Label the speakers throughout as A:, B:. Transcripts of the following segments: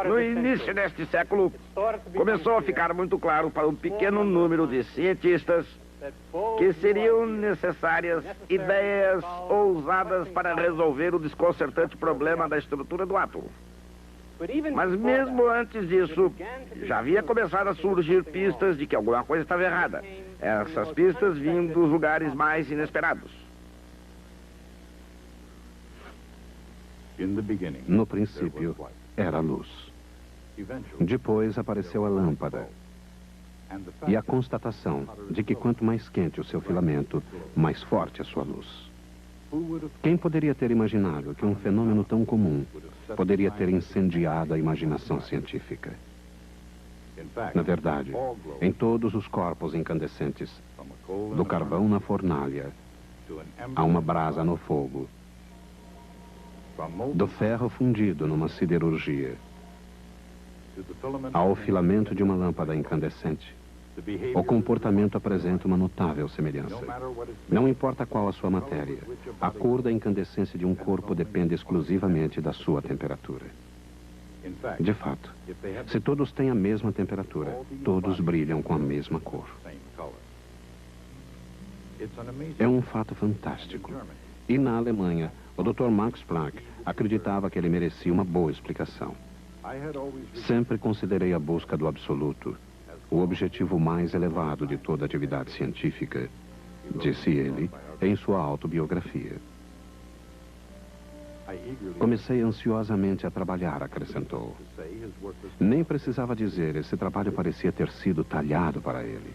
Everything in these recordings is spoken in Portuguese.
A: No início deste século, começou a ficar muito claro para um pequeno número de cientistas que seriam necessárias ideias ousadas para resolver o desconcertante problema da estrutura do átomo. Mas mesmo antes disso, já havia começado a surgir pistas de que alguma coisa estava errada. Essas pistas vinham dos lugares mais inesperados.
B: No princípio, era a luz. Depois apareceu a lâmpada. E a constatação de que quanto mais quente o seu filamento, mais forte a sua luz. Quem poderia ter imaginado que um fenômeno tão comum poderia ter incendiado a imaginação científica? Na verdade, em todos os corpos incandescentes, do carvão na fornalha, a uma brasa no fogo, do ferro fundido numa siderurgia, ao filamento de uma lâmpada incandescente, o comportamento apresenta uma notável semelhança. Não importa qual a sua matéria, a cor da incandescência de um corpo depende exclusivamente da sua temperatura. De fato, se todos têm a mesma temperatura, todos brilham com a mesma cor. É um fato fantástico. E na Alemanha, o Dr. Max Planck acreditava que ele merecia uma boa explicação. Sempre considerei a busca do absoluto o objetivo mais elevado de toda atividade científica, disse ele em sua autobiografia. Comecei ansiosamente a trabalhar, acrescentou. Nem precisava dizer, esse trabalho parecia ter sido talhado para ele.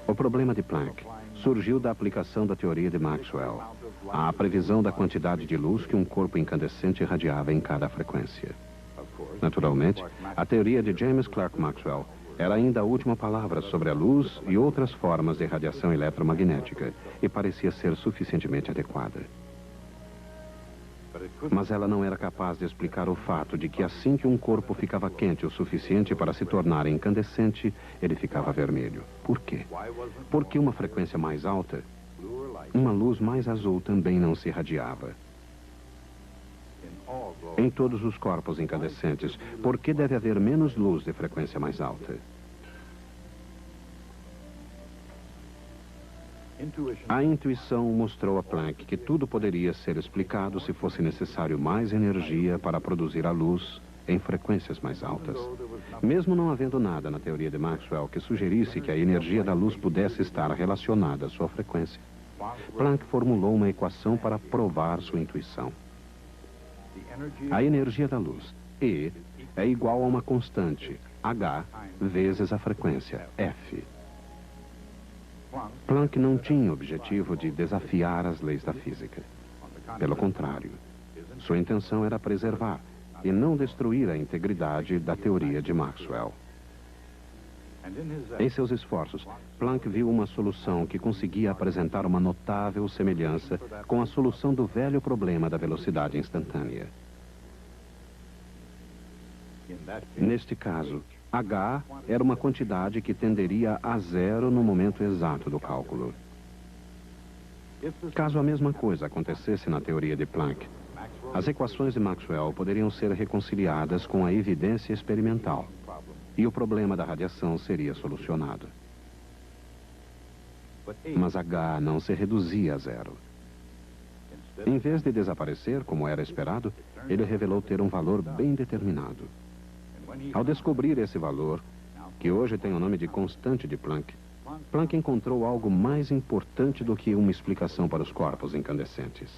B: O problema de Planck surgiu da aplicação da teoria de Maxwell, à previsão da quantidade de luz que um corpo incandescente irradiava em cada frequência. Naturalmente, a teoria de James Clerk Maxwell era ainda a última palavra sobre a luz e outras formas de radiação eletromagnética e parecia ser suficientemente adequada. Mas ela não era capaz de explicar o fato de que assim que um corpo ficava quente o suficiente para se tornar incandescente, ele ficava vermelho. Por quê? Porque uma frequência mais alta, uma luz mais azul também não se irradiava. Em todos os corpos incandescentes, por que deve haver menos luz de frequência mais alta? A intuição mostrou a Planck que tudo poderia ser explicado se fosse necessário mais energia para produzir a luz em frequências mais altas. Mesmo não havendo nada na teoria de Maxwell que sugerisse que a energia da luz pudesse estar relacionada à sua frequência, Planck formulou uma equação para provar sua intuição. A energia da luz, E, é igual a uma constante, H, vezes a frequência, F. Planck não tinha o objetivo de desafiar as leis da física. Pelo contrário, sua intenção era preservar e não destruir a integridade da teoria de Maxwell. Em seus esforços, Planck viu uma solução que conseguia apresentar uma notável semelhança com a solução do velho problema da velocidade instantânea. Neste caso, H era uma quantidade que tenderia a zero no momento exato do cálculo. Caso a mesma coisa acontecesse na teoria de Planck, as equações de Maxwell poderiam ser reconciliadas com a evidência experimental e o problema da radiação seria solucionado. Mas H não se reduzia a zero. Em vez de desaparecer, como era esperado, ele revelou ter um valor bem determinado. Ao descobrir esse valor, que hoje tem o nome de constante de Planck, Planck encontrou algo mais importante do que uma explicação para os corpos incandescentes.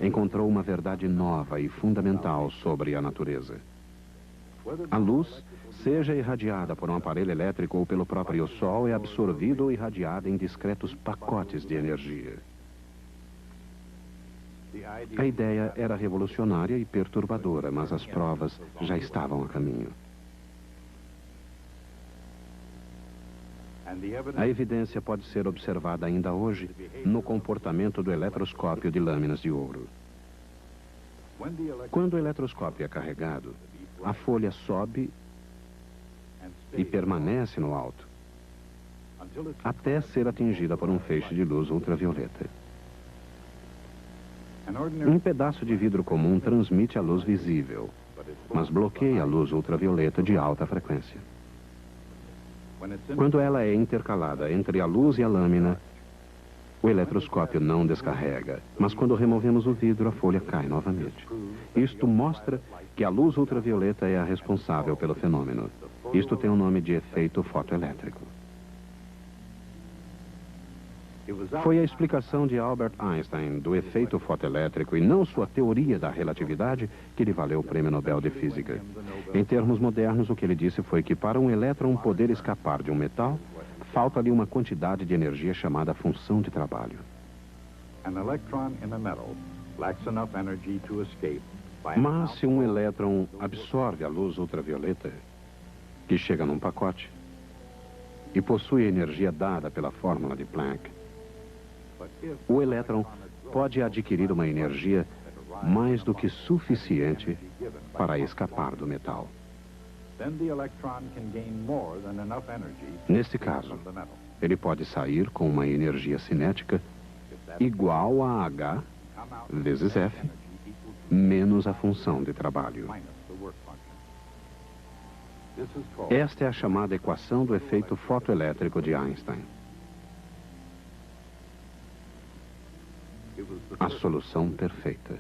B: Encontrou uma verdade nova e fundamental sobre a natureza. A luz, seja irradiada por um aparelho elétrico ou pelo próprio Sol, é absorvida ou irradiada em discretos pacotes de energia. A ideia era revolucionária e perturbadora, mas as provas já estavam a caminho. A evidência pode ser observada ainda hoje no comportamento do eletroscópio de lâminas de ouro. Quando o eletroscópio é carregado, a folha sobe e permanece no alto, até ser atingida por um feixe de luz ultravioleta. Um pedaço de vidro comum transmite a luz visível, mas bloqueia a luz ultravioleta de alta frequência. Quando ela é intercalada entre a luz e a lâmina, o eletroscópio não descarrega, mas quando removemos o vidro, a folha cai novamente. Isto mostra que a luz ultravioleta é a responsável pelo fenômeno. Isto tem o nome de efeito fotoelétrico. Foi a explicação de Albert Einstein do efeito fotoelétrico e não sua teoria da relatividade que lhe valeu o Prêmio Nobel de Física. Em termos modernos, o que ele disse foi que para um elétron poder escapar de um metal, falta-lhe uma quantidade de energia chamada função de trabalho. Mas se um elétron absorve a luz ultravioleta, que chega num pacote, e possui a energia dada pela fórmula de Planck, o elétron pode adquirir uma energia mais do que suficiente para escapar do metal. Nesse caso, ele pode sair com uma energia cinética igual a H vezes F menos a função de trabalho. Esta é a chamada equação do efeito fotoelétrico de Einstein. A solução perfeita,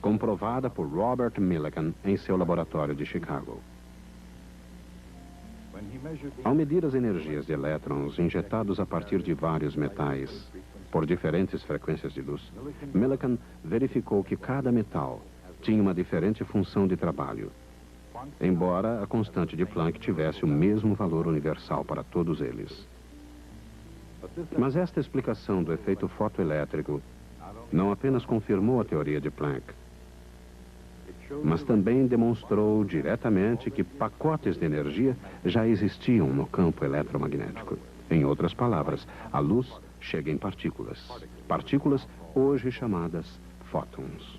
B: comprovada por Robert Millikan em seu laboratório de Chicago. Ao medir as energias de elétrons injetados a partir de vários metais por diferentes frequências de luz, Millikan verificou que cada metal tinha uma diferente função de trabalho, embora a constante de Planck tivesse o mesmo valor universal para todos eles. Mas esta explicação do efeito fotoelétrico não apenas confirmou a teoria de Planck, mas também demonstrou diretamente que pacotes de energia já existiam no campo eletromagnético. Em outras palavras, a luz chega em partículas. Partículas hoje chamadas fótons.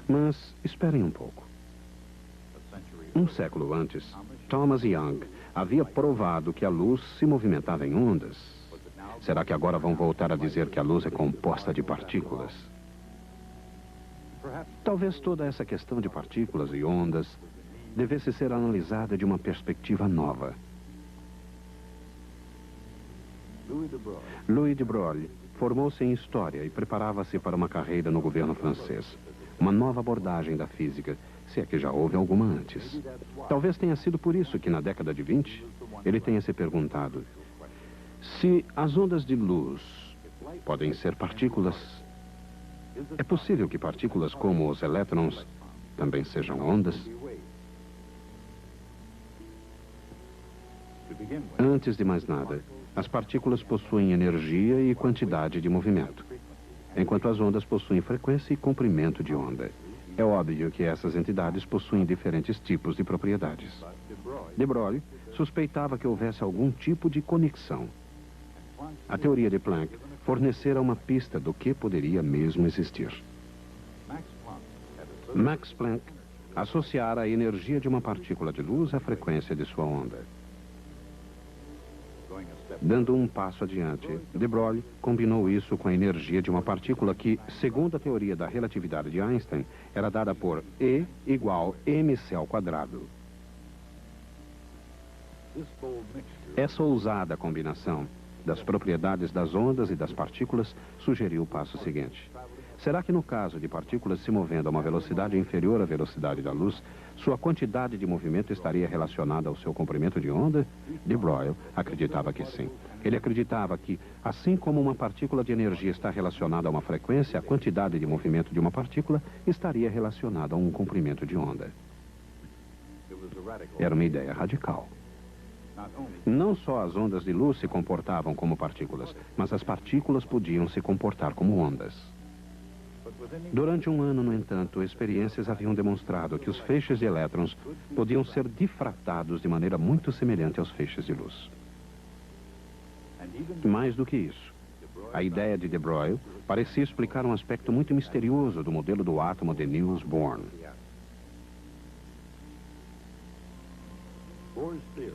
B: Mas esperem um pouco. Um século antes, Thomas Young havia provado que a luz se movimentava em ondas. Será que agora vão voltar a dizer que a luz é composta de partículas? Talvez toda essa questão de partículas e ondas devesse ser analisada de uma perspectiva nova. Louis de Broglie formou-se em História e preparava-se para uma carreira no governo francês. Uma nova abordagem da física, se é que já houve alguma antes. Talvez tenha sido por isso que na década de 20, ele tenha se perguntado: se as ondas de luz podem ser partículas, é possível que partículas como os elétrons também sejam ondas? Antes de mais nada, as partículas possuem energia e quantidade de movimento, enquanto as ondas possuem frequência e comprimento de onda. É óbvio que essas entidades possuem diferentes tipos de propriedades. De Broglie suspeitava que houvesse algum tipo de conexão. A teoria de Planck fornecera uma pista do que poderia mesmo existir. Max Planck associara a energia de uma partícula de luz à frequência de sua onda. Dando um passo adiante, de Broglie combinou isso com a energia de uma partícula que, segundo a teoria da relatividade de Einstein, era dada por E igual mc ao quadrado. Essa ousada combinação das propriedades das ondas e das partículas sugeriu o passo seguinte. Será que no caso de partículas se movendo a uma velocidade inferior à velocidade da luz, sua quantidade de movimento estaria relacionada ao seu comprimento de onda? De Broglie acreditava que sim. Ele acreditava que, assim como uma partícula de energia está relacionada a uma frequência, a quantidade de movimento de uma partícula estaria relacionada a um comprimento de onda. Era uma ideia radical. Não só as ondas de luz se comportavam como partículas, mas as partículas podiam se comportar como ondas. Durante um ano, no entanto, experiências haviam demonstrado que os feixes de elétrons podiam ser difratados de maneira muito semelhante aos feixes de luz. Mais do que isso, a ideia de Broglie parecia explicar um aspecto muito misterioso do modelo do átomo de Niels Bohr.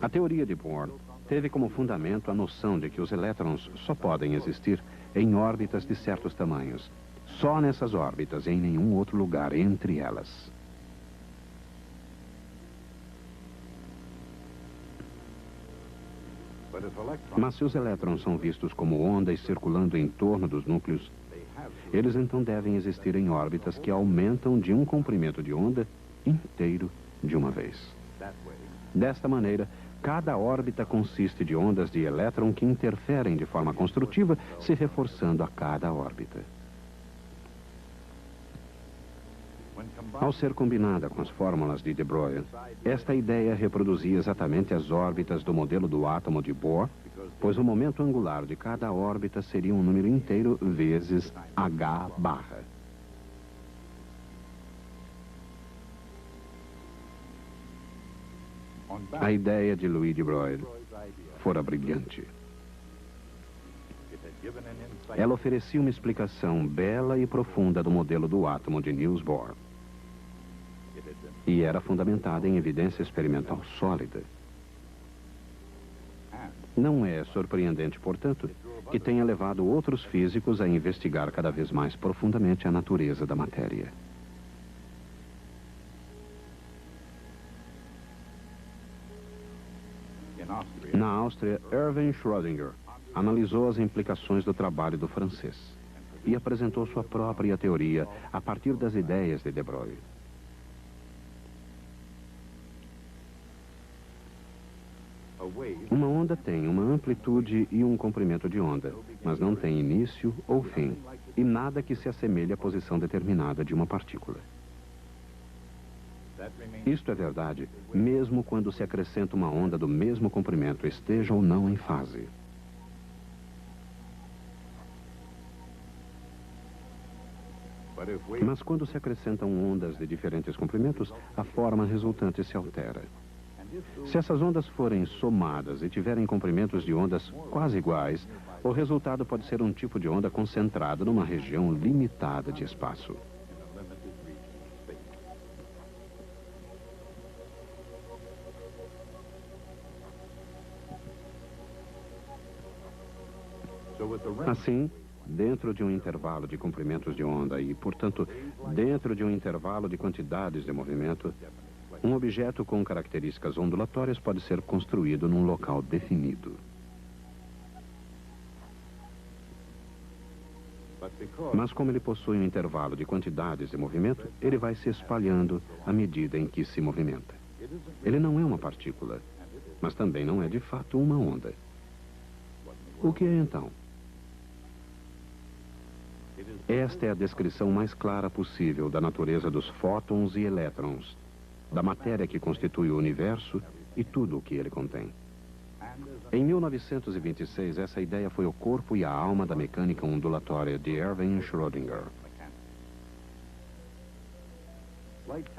B: A teoria de Bohr teve como fundamento a noção de que os elétrons só podem existir em órbitas de certos tamanhos, Só nessas órbitas e em nenhum outro lugar entre elas. Mas se os elétrons são vistos como ondas circulando em torno dos núcleos, eles então devem existir em órbitas que aumentam de um comprimento de onda inteiro de uma vez. Desta maneira, cada órbita consiste de ondas de elétron que interferem de forma construtiva, se reforçando a cada órbita. Ao ser combinada com as fórmulas de de Broglie, esta ideia reproduzia exatamente as órbitas do modelo do átomo de Bohr, pois o momento angular de cada órbita seria um número inteiro vezes h barra. A ideia de Louis de Broglie fora brilhante. Ela oferecia uma explicação bela e profunda do modelo do átomo de Niels Bohr. E era fundamentada em evidência experimental sólida. Não é surpreendente, portanto, que tenha levado outros físicos a investigar cada vez mais profundamente a natureza da matéria. Na Áustria, Erwin Schrödinger analisou as implicações do trabalho do francês e apresentou sua própria teoria a partir das ideias de de Broglie. Uma onda tem uma amplitude e um comprimento de onda, mas não tem início ou fim, e nada que se assemelhe à posição determinada de uma partícula. Isto é verdade, mesmo quando se acrescenta uma onda do mesmo comprimento, esteja ou não em fase. Mas quando se acrescentam ondas de diferentes comprimentos, a forma resultante se altera. Se essas ondas forem somadas e tiverem comprimentos de ondas quase iguais, o resultado pode ser um tipo de onda concentrada numa região limitada de espaço. Assim, dentro de um intervalo de comprimentos de onda e, portanto, dentro de um intervalo de quantidades de movimento, um objeto com características ondulatórias pode ser construído num local definido. Mas como ele possui um intervalo de quantidades de movimento, ele vai se espalhando à medida em que se movimenta. Ele não é uma partícula, mas também não é de fato uma onda. O que é então? Esta é a descrição mais clara possível da natureza dos fótons e elétrons, da matéria que constitui o universo e tudo o que ele contém. Em 1926, essa ideia foi o corpo e a alma da mecânica ondulatória de Erwin Schrödinger.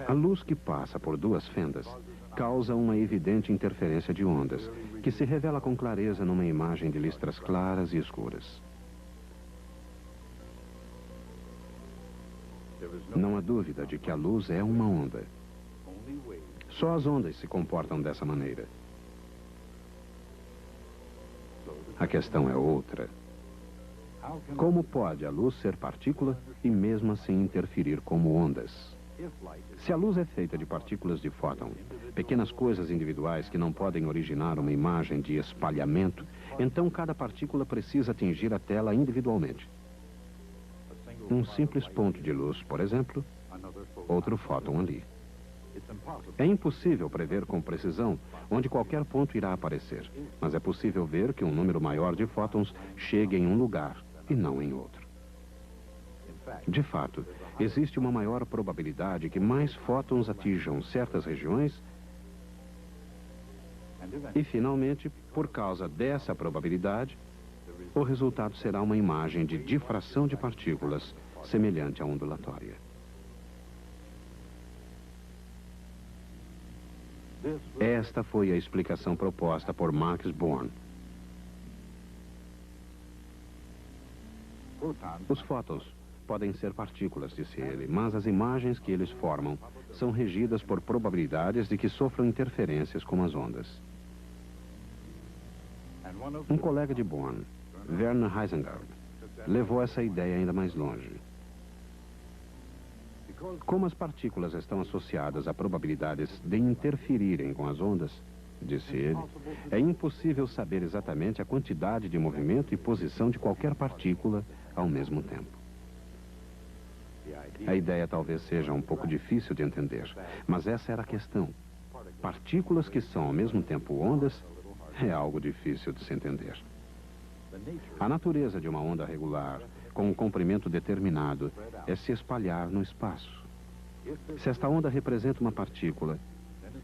B: A luz que passa por duas fendas causa uma evidente interferência de ondas, que se revela com clareza numa imagem de listras claras e escuras. Não há dúvida de que a luz é uma onda. Só as ondas se comportam dessa maneira. A questão é outra. Como pode a luz ser partícula e mesmo assim interferir como ondas? Se a luz é feita de partículas de fóton, pequenas coisas individuais que não podem originar uma imagem de espalhamento, então cada partícula precisa atingir a tela individualmente. Um simples ponto de luz, por exemplo, outro fóton ali. É impossível prever com precisão onde qualquer ponto irá aparecer, mas é possível ver que um número maior de fótons chegue em um lugar e não em outro. De fato, existe uma maior probabilidade que mais fótons atinjam certas regiões e, finalmente, por causa dessa probabilidade, o resultado será uma imagem de difração de partículas semelhante à ondulatória. Esta foi a explicação proposta por Max Born. Os fótons podem ser partículas, disse ele, mas as imagens que eles formam são regidas por probabilidades de que sofram interferências como as ondas. Um colega de Born, Werner Heisenberg, levou essa ideia ainda mais longe. Como as partículas estão associadas a probabilidades de interferirem com as ondas, disse ele, é impossível saber exatamente a quantidade de movimento e posição de qualquer partícula ao mesmo tempo. A ideia talvez seja um pouco difícil de entender, mas essa era a questão. Partículas que são ao mesmo tempo ondas é algo difícil de se entender. A natureza de uma onda regular, com um comprimento determinado, é se espalhar no espaço. Se esta onda representa uma partícula,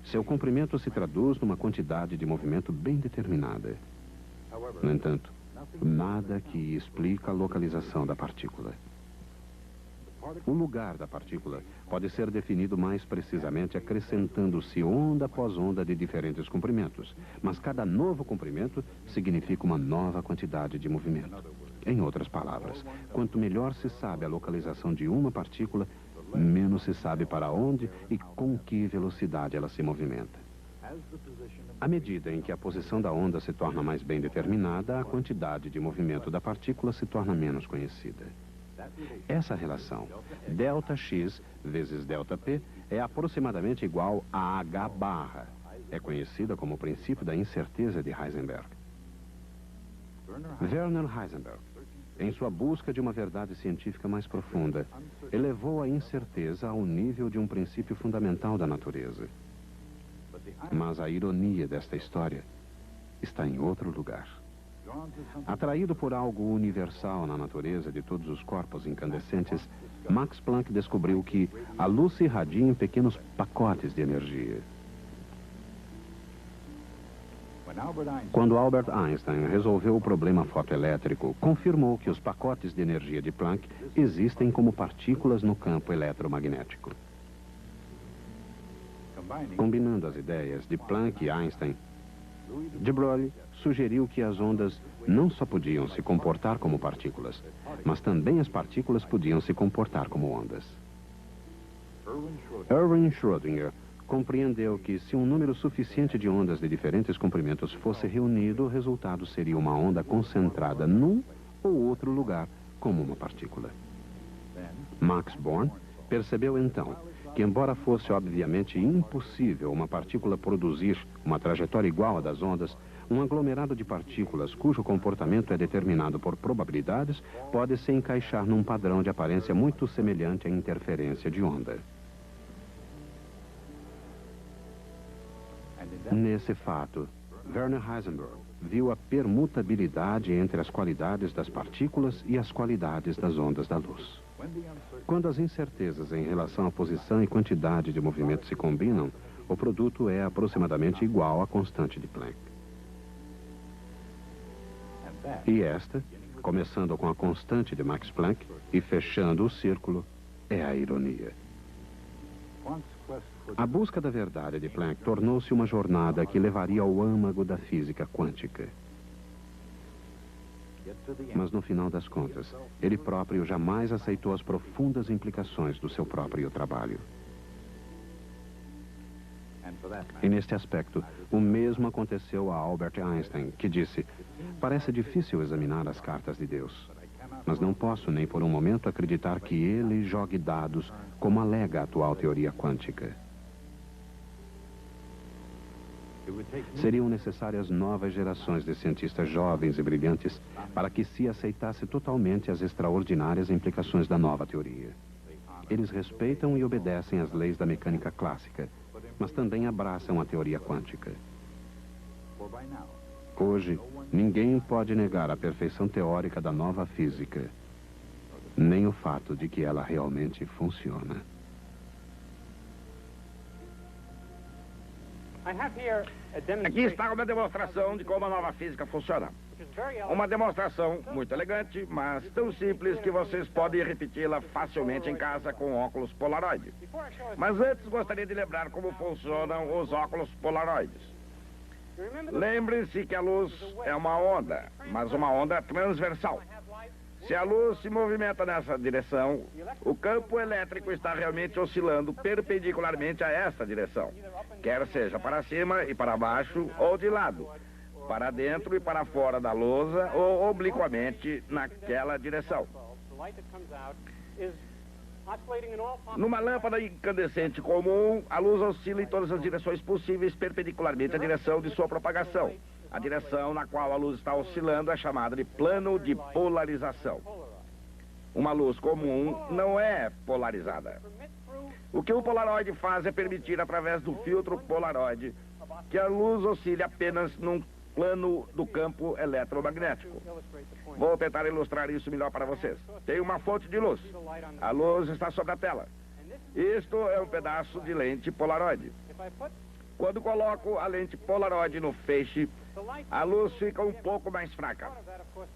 B: seu comprimento se traduz numa quantidade de movimento bem determinada. No entanto, nada que explica a localização da partícula. O lugar da partícula pode ser definido mais precisamente acrescentando-se onda após onda de diferentes comprimentos, mas cada novo comprimento significa uma nova quantidade de movimento. Em outras palavras, quanto melhor se sabe a localização de uma partícula, menos se sabe para onde e com que velocidade ela se movimenta. À medida em que a posição da onda se torna mais bem determinada, a quantidade de movimento da partícula se torna menos conhecida. Essa relação, ΔX vezes ΔP, é aproximadamente igual a H barra. É conhecida como o princípio da incerteza de Heisenberg. Werner Heisenberg, em sua busca de uma verdade científica mais profunda, elevou a incerteza ao nível de um princípio fundamental da natureza. Mas a ironia desta história está em outro lugar. Atraído por algo universal na natureza de todos os corpos incandescentes, Max Planck descobriu que a luz se irradia em pequenos pacotes de energia. Quando Albert Einstein resolveu o problema fotoelétrico, confirmou que os pacotes de energia de Planck existem como partículas no campo eletromagnético. Combinando as ideias de Planck e Einstein, de Broglie sugeriu que as ondas não só podiam se comportar como partículas, mas também as partículas podiam se comportar como ondas. Erwin Schrödinger compreendeu que se um número suficiente de ondas de diferentes comprimentos fosse reunido, o resultado seria uma onda concentrada num ou outro lugar, como uma partícula. Max Born percebeu então que, embora fosse obviamente impossível uma partícula produzir uma trajetória igual à das ondas, um aglomerado de partículas cujo comportamento é determinado por probabilidades pode se encaixar num padrão de aparência muito semelhante à interferência de onda. Nesse fato, Werner Heisenberg viu a permutabilidade entre as qualidades das partículas e as qualidades das ondas da luz. Quando as incertezas em relação à posição e quantidade de movimento se combinam, o produto é aproximadamente igual à constante de Planck. E esta, começando com a constante de Max Planck e fechando o círculo, é a ironia. A busca da verdade de Planck tornou-se uma jornada que levaria ao âmago da física quântica. Mas no final das contas, ele próprio jamais aceitou as profundas implicações do seu próprio trabalho. E neste aspecto, o mesmo aconteceu a Albert Einstein, que disse: "Parece difícil examinar as cartas de Deus, mas não posso nem por um momento acreditar que ele jogue dados como alega a atual teoria quântica." Seriam necessárias novas gerações de cientistas jovens e brilhantes para que se aceitasse totalmente as extraordinárias implicações da nova teoria. Eles respeitam e obedecem às leis da mecânica clássica, mas também abraçam a teoria quântica. Hoje, ninguém pode negar a perfeição teórica da nova física, nem o fato de que ela realmente funciona.
A: Aqui está uma demonstração de como a nova física funciona. Uma demonstração muito elegante, mas tão simples que vocês podem repeti-la facilmente em casa com óculos Polaroid. Mas antes gostaria de lembrar como funcionam os óculos Polaroids. Lembre-se que a luz é uma onda, mas uma onda transversal. Se a luz se movimenta nessa direção, o campo elétrico está realmente oscilando perpendicularmente a essa direção, quer seja para cima e para baixo ou de lado, para dentro e para fora da lousa ou obliquamente naquela direção. Numa lâmpada incandescente comum, a luz oscila em todas as direções possíveis perpendicularmente à direção de sua propagação. A direção na qual a luz está oscilando é chamada de plano de polarização. Uma luz comum não é polarizada. O que o polaroide faz é permitir, através do filtro polaroide, que a luz oscile apenas num plano do campo eletromagnético. Vou tentar ilustrar isso melhor para vocês. Tem uma fonte de luz. A luz está sobre a tela. Isto é um pedaço de lente polaroide. Quando coloco a lente polaroide no feixe, a luz fica um pouco mais fraca.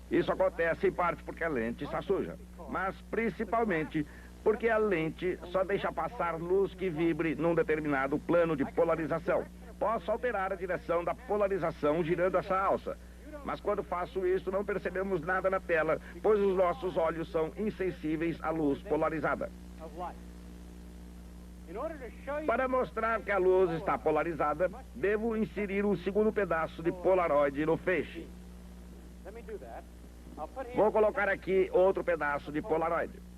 A: Isso acontece em parte porque a lente está suja, mas principalmente porque a lente só deixa passar luz que vibre num determinado plano de polarização. Posso alterar a direção da polarização girando essa alça, mas quando faço isso não percebemos nada na tela, pois os nossos olhos são insensíveis à luz polarizada. Para mostrar que a luz está polarizada, devo inserir um segundo pedaço de polaroide no feixe. Vou colocar aqui outro pedaço de polaroide.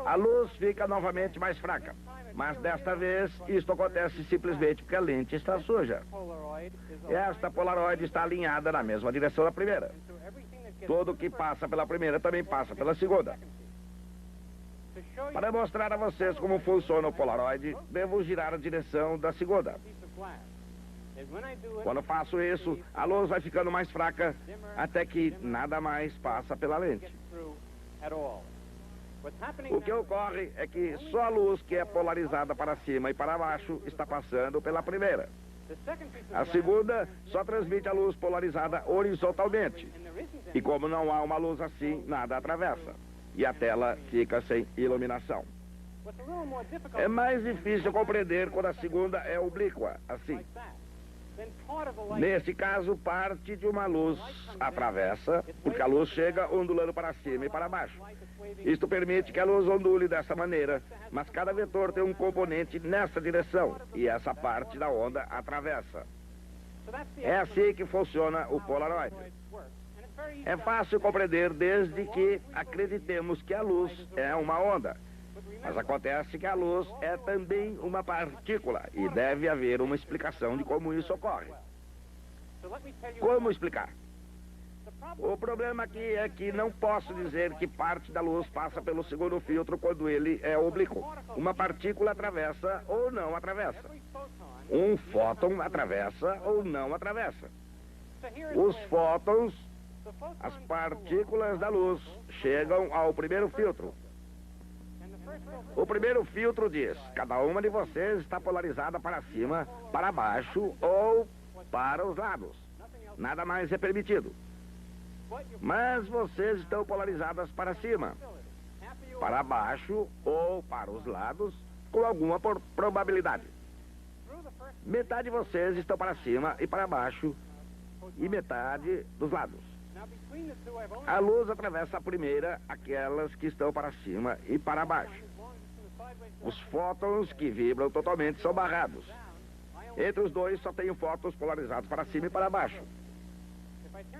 A: A luz fica novamente mais fraca, mas desta vez isto acontece simplesmente porque a lente está suja. Esta polaroide está alinhada na mesma direção da primeira. Tudo que passa pela primeira também passa pela segunda. Para mostrar a vocês como funciona o polaroide, devo girar a direção da segunda. Quando faço isso, a luz vai ficando mais fraca até que nada mais passa pela lente. O que ocorre é que só a luz que é polarizada para cima e para baixo está passando pela primeira. A segunda só transmite a luz polarizada horizontalmente. E como não há uma luz assim, nada atravessa. E a tela fica sem iluminação. É mais difícil compreender quando a segunda é oblíqua, assim. Neste caso, parte de uma luz atravessa, porque a luz chega ondulando para cima e para baixo. Isto permite que a luz ondule dessa maneira, mas cada vetor tem um componente nessa direção, e essa parte da onda atravessa. É assim que funciona o polaroide. É fácil compreender desde que acreditemos que a luz é uma onda. Mas acontece que a luz é também uma partícula e deve haver uma explicação de como isso ocorre. Como explicar? O problema aqui é que não posso dizer que parte da luz passa pelo segundo filtro quando ele é oblíquo. Uma partícula atravessa ou não atravessa. Um fóton atravessa ou não atravessa. Os fótons, as partículas da luz, chegam ao primeiro filtro. O primeiro filtro diz: cada uma de vocês está polarizada para cima, para baixo ou para os lados. Nada mais é permitido. Mas vocês estão polarizadas para cima, para baixo ou para os lados, com alguma probabilidade. Metade de vocês estão para cima e para baixo, e metade dos lados. A luz atravessa a primeira, aquelas que estão para cima e para baixo. Os fótons que vibram totalmente são barrados. Entre os dois só tenho fótons polarizados para cima e para baixo.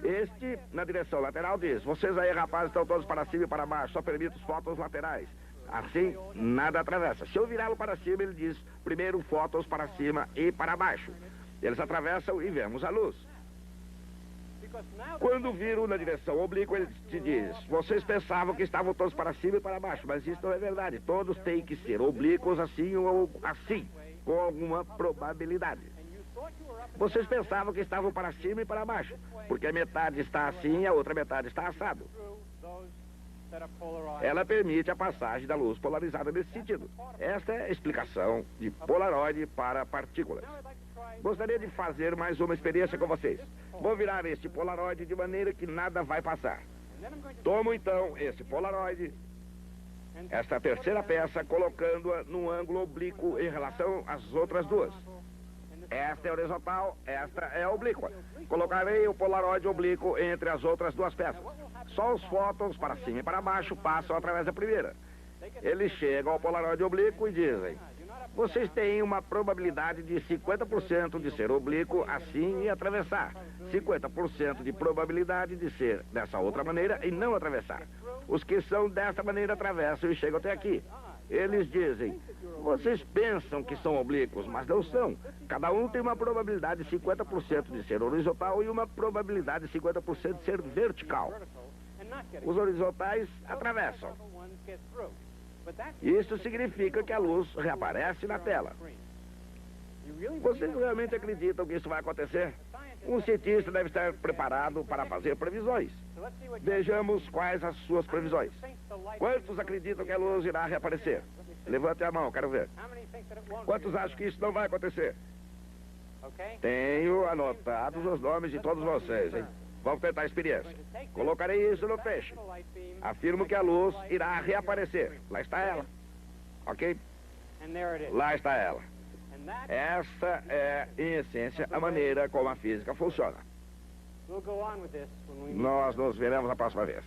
A: Este, na direção lateral, diz: vocês aí, rapazes, estão todos para cima e para baixo, só permito os fótons laterais. Assim, nada atravessa. Se eu virá-lo para cima, ele diz: primeiro fótons para cima e para baixo. Eles atravessam e vemos a luz. Quando viro na direção oblíqua, ele te diz: vocês pensavam que estavam todos para cima e para baixo, mas isso não é verdade. Todos têm que ser oblíquos assim ou assim, com alguma probabilidade. Vocês pensavam que estavam para cima e para baixo, porque a metade está assim e a outra metade está assado. Ela permite a passagem da luz polarizada nesse sentido. Esta é a explicação de polaroide para partículas. Gostaria de fazer mais uma experiência com vocês. Vou virar este polaroide de maneira que nada vai passar. Tomo então esse polaroide, esta terceira peça, colocando-a num ângulo oblíquo em relação às outras duas. Esta é horizontal, esta é oblíqua. Colocarei o polaroide oblíquo entre as outras duas peças. Só os fótons para cima e para baixo passam através da primeira. Eles chegam ao polaroide oblíquo e dizem: vocês têm uma probabilidade de 50% de ser oblíquo assim e atravessar. 50% de probabilidade de ser dessa outra maneira e não atravessar. Os que são dessa maneira atravessam e chegam até aqui. Eles dizem, vocês pensam que são oblíquos, mas não são. Cada um tem uma probabilidade de 50% de ser horizontal e uma probabilidade de 50% de ser vertical. Os horizontais atravessam. Isso significa que a luz reaparece na tela. Vocês realmente acreditam que isso vai acontecer? Um cientista deve estar preparado para fazer previsões. Vejamos quais as suas previsões. Quantos acreditam que a luz irá reaparecer? Levante a mão, quero ver. Quantos acham que isso não vai acontecer? Tenho anotados os nomes de todos vocês, hein? Vamos tentar a experiência. Colocarei isso no peixe. Afirmo que a luz irá reaparecer. Lá está ela. Ok? Lá está ela. Essa é, em essência, a maneira como a física funciona. Nós nos veremos a próxima vez.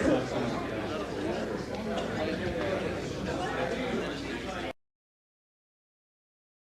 C: Yes.